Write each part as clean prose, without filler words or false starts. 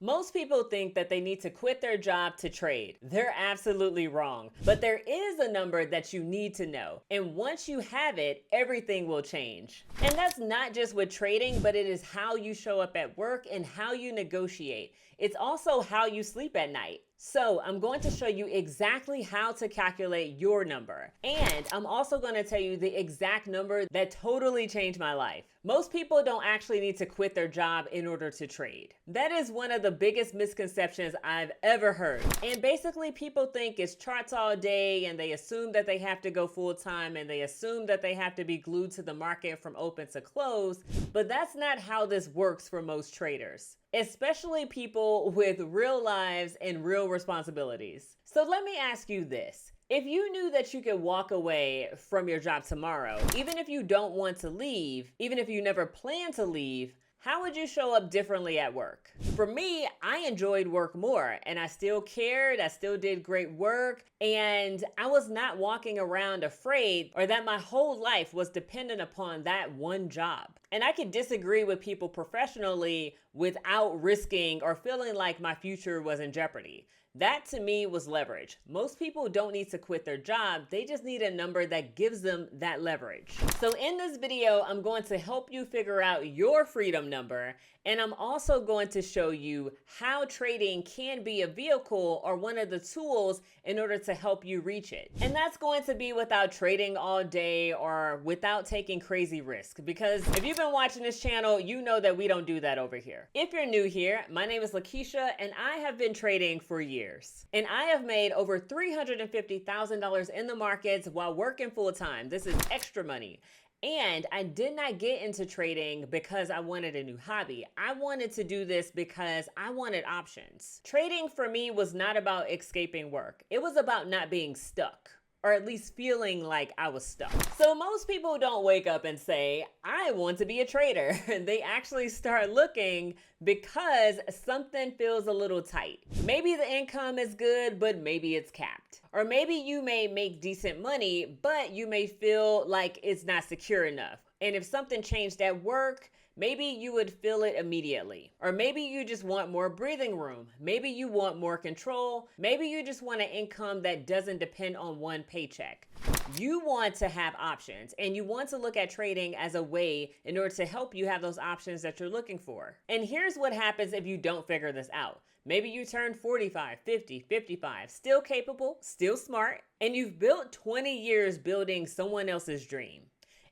Most people think that they need to quit their job to trade. They're absolutely wrong. But there is a number that you need to know. And once you have it, everything will change. And that's not just with trading, but it is how you show up at work and how you negotiate. It's also how you sleep at night. So I'm going to show you exactly how to calculate your number. And I'm also going to tell you the exact number that totally changed my life. Most people don't actually need to quit their job in order to trade. That is one of the biggest misconceptions I've ever heard. And basically people think it's charts all day and they assume that they have to go full time and they assume that they have to be glued to the market from open to close. But that's not how this works for most traders, especially people with real lives and real responsibilities. So let me ask you this. If you knew that you could walk away from your job tomorrow, even if you don't want to leave, even if you never plan to leave, how would you show up differently at work? For me, I enjoyed work more and I still cared, I still did great work, and I was not walking around afraid or that my whole life was dependent upon that one job. And I could disagree with people professionally without risking or feeling like my future was in jeopardy. That to me was leverage. Most people don't need to quit their job. They just need a number that gives them that leverage. So in this video, I'm going to help you figure out your freedom number. And I'm also going to show you how trading can be a vehicle or one of the tools in order to help you reach it. And that's going to be without trading all day or without taking crazy risks. Because if you've been watching this channel, you know that we don't do that over here. If you're new here, my name is LaKiesha and I have been trading for years. And I have made over $350,000 in the markets while working full time. This is extra money. And I did not get into trading because I wanted a new hobby. I wanted to do this because I wanted options. Trading for me was not about escaping work. It was about not being stuck, or at least feeling like I was stuck. So most people don't wake up and say, I want to be a trader. They actually start looking because something feels a little tight. Maybe the income is good, but maybe it's capped. Or maybe you may make decent money, but you may feel like it's not secure enough. And if something changed at work, maybe you would feel it immediately. Or maybe you just want more breathing room. Maybe you want more control. Maybe you just want an income that doesn't depend on one paycheck. You want to have options and you want to look at trading as a way in order to help you have those options that you're looking for. And here's what happens if you don't figure this out. Maybe you turn 45, 50, 55, still capable, still smart, and you've built 20 years building someone else's dream.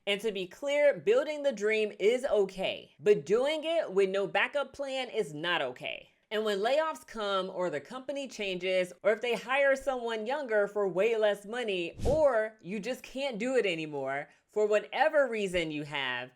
And to be clear, building the dream is okay, but doing it with no backup plan is not okay. And when layoffs come or the company changes, or if they hire someone younger for way less money, or you just can't do it anymore, for whatever reason you have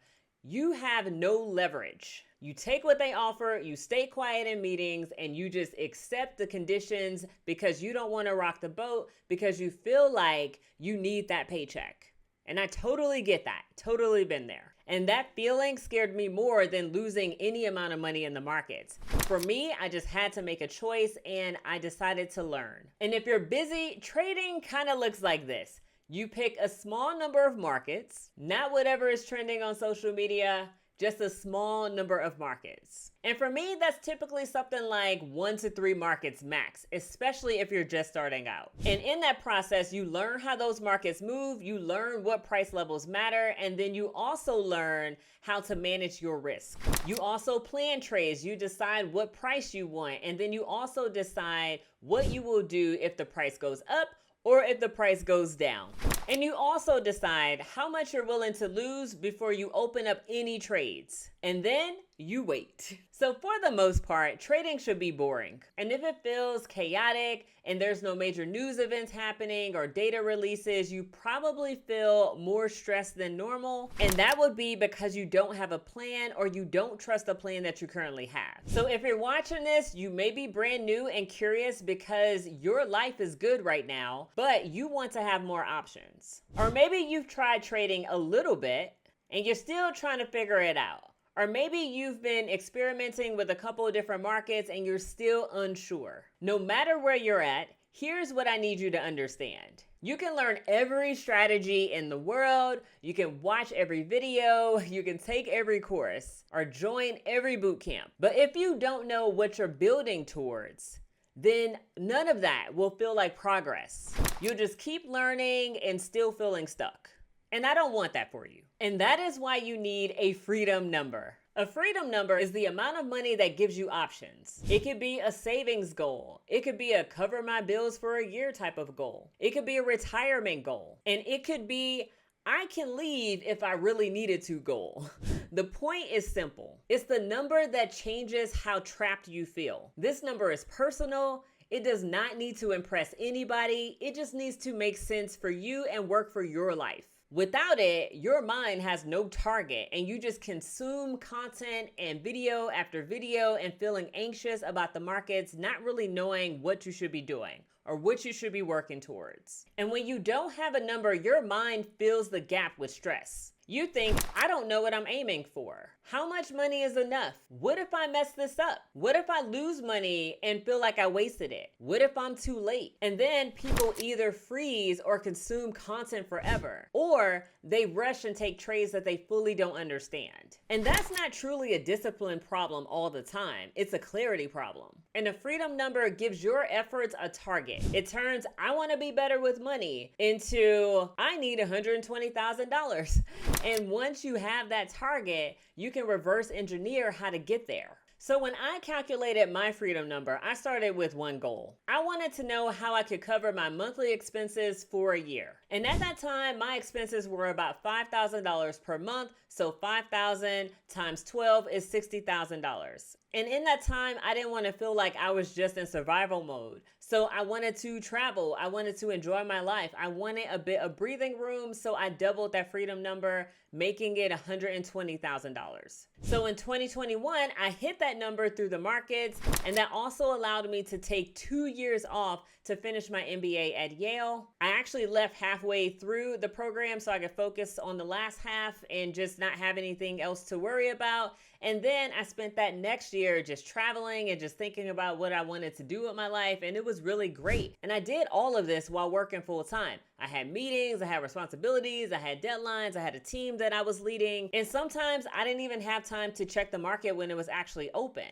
no leverage. You take what they offer, you stay quiet in meetings, and you just accept the conditions because you don't want to rock the boat because you feel like you need that paycheck. And I totally get that, totally been there. And that feeling scared me more than losing any amount of money in the markets. For me, I just had to make a choice and I decided to learn. And if you're busy, trading kind of looks like this. You pick a small number of markets, not whatever is trending on social media, just a small number of markets. And for me, that's typically something like 1 to 3 markets max, especially if you're just starting out. And in that process, you learn how those markets move, you learn what price levels matter, and then you also learn how to manage your risk. You also plan trades, you decide what price you want, and then you also decide what you will do if the price goes up or if the price goes down. And you also decide how much you're willing to lose before you open up any trades. And then you wait. So for the most part, trading should be boring. And if it feels chaotic and there's no major news events happening or data releases, you probably feel more stressed than normal. And that would be because you don't have a plan or you don't trust the plan that you currently have. So if you're watching this, you may be brand new and curious because your life is good right now, but you want to have more options. Or maybe you've tried trading a little bit and you're still trying to figure it out. Or maybe you've been experimenting with a couple of different markets and you're still unsure. No matter where you're at, here's what I need you to understand. You can learn every strategy in the world, you can watch every video, you can take every course, or join every boot camp. But if you don't know what you're building towards, then none of that will feel like progress. You'll just keep learning and still feeling stuck. And I don't want that for you. And that is why you need a freedom number. A freedom number is the amount of money that gives you options. It could be a savings goal. It could be a cover my bills for a year type of goal. It could be a retirement goal. And it could be I can leave if I really needed to goal. The point is simple. It's the number that changes how trapped you feel. This number is personal. It does not need to impress anybody. It just needs to make sense for you and work for your life. Without it, your mind has no target and you just consume content and video after video and feeling anxious about the markets, not really knowing what you should be doing or what you should be working towards. And when you don't have a number, your mind fills the gap with stress. You think, I don't know what I'm aiming for. How much money is enough? What if I mess this up? What if I lose money and feel like I wasted it? What if I'm too late? And then people either freeze or consume content forever, or they rush and take trades that they fully don't understand. And that's not truly a discipline problem all the time. It's a clarity problem. And a freedom number gives your efforts a target. It turns, I want to be better with money into, I need $120,000. And once you have that target, you can reverse engineer how to get there. So when I calculated my freedom number, I started with one goal. I wanted to know how I could cover my monthly expenses for a year. And at that time, my expenses were about $5,000 per month. So 5,000 times 12 is $60,000. And in that time, I didn't want to feel like I was just in survival mode. So I wanted to travel. I wanted to enjoy my life. I wanted a bit of breathing room. So I doubled that freedom number, making it $120,000. So in 2021, I hit that number through the markets. And that also allowed me to take 2 years off to finish my MBA at Yale. I actually left halfway through the program so I could focus on the last half and just not have anything else to worry about. And then I spent that next year just traveling and just thinking about what I wanted to do with my life. And it was really great. And I did all of this while working full time. I had meetings, I had responsibilities, I had deadlines, I had a team that I was leading. And sometimes I didn't even have time to check the market when it was actually open.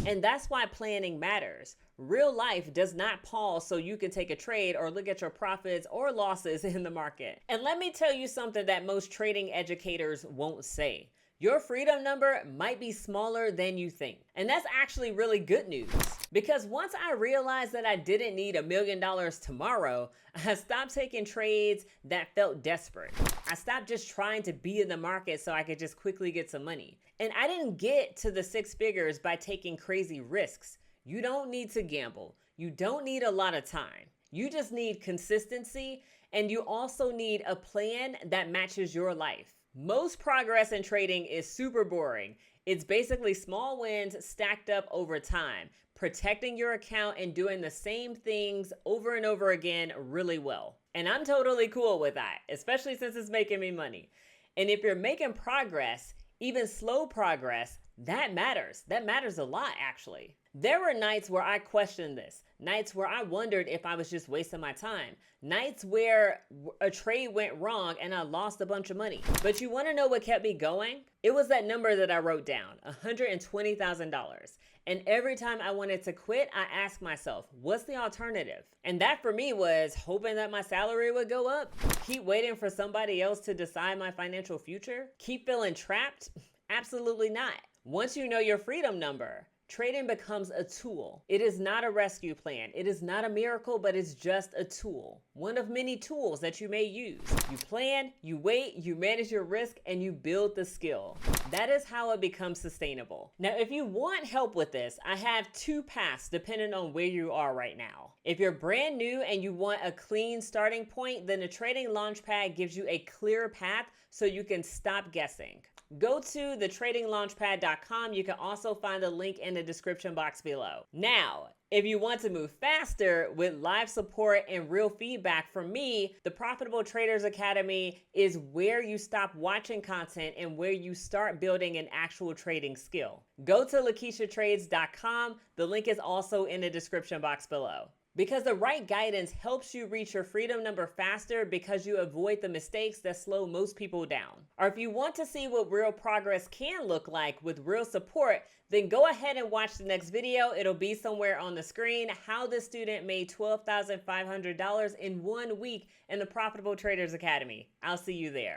And that's why planning matters. Real life does not pause so you can take a trade or look at your profits or losses in the market. And let me tell you something that most trading educators won't say. Your freedom number might be smaller than you think. And that's actually really good news. Because once I realized that I didn't need $1 million tomorrow, I stopped taking trades that felt desperate. I stopped just trying to be in the market so I could just quickly get some money. And I didn't get to the 6 figures by taking crazy risks. You don't need to gamble. You don't need a lot of time. You just need consistency, and you also need a plan that matches your life. Most progress in trading is super boring. It's basically small wins stacked up over time, protecting your account and doing the same things over and over again really well. And I'm totally cool with that, especially since it's making me money. And if you're making progress, even slow progress, that matters. That matters a lot, actually. There were nights where I questioned this, nights where I wondered if I was just wasting my time, nights where a trade went wrong and I lost a bunch of money. But you want to know what kept me going? It was that number that I wrote down, $120,000. And every time I wanted to quit, I asked myself, what's the alternative? And that for me was hoping that my salary would go up, keep waiting for somebody else to decide my financial future, keep feeling trapped? Absolutely not. Once you know your freedom number, trading becomes a tool. It is not a rescue plan. It is not a miracle, but it's just a tool. One of many tools that you may use. You plan, you wait, you manage your risk, and you build the skill. That is how it becomes sustainable. Now, if you want help with this, I have 2 paths depending on where you are right now. If you're brand new and you want a clean starting point, then the Trading Launchpad gives you a clear path so you can stop guessing. Go to thetradinglaunchpad.com. You can also find the link in the description box below. Now, if you want to move faster with live support and real feedback from me, the Profitable Traders Academy is where you stop watching content and where you start building an actual trading skill. Go to LaKieshaTrades.com. The link is also in the description box below. Because the right guidance helps you reach your freedom number faster because you avoid the mistakes that slow most people down. Or if you want to see what real progress can look like with real support, then go ahead and watch the next video. It'll be somewhere on the screen. How this student made $12,500 in 1 week in the Profitable Traders Academy. I'll see you there.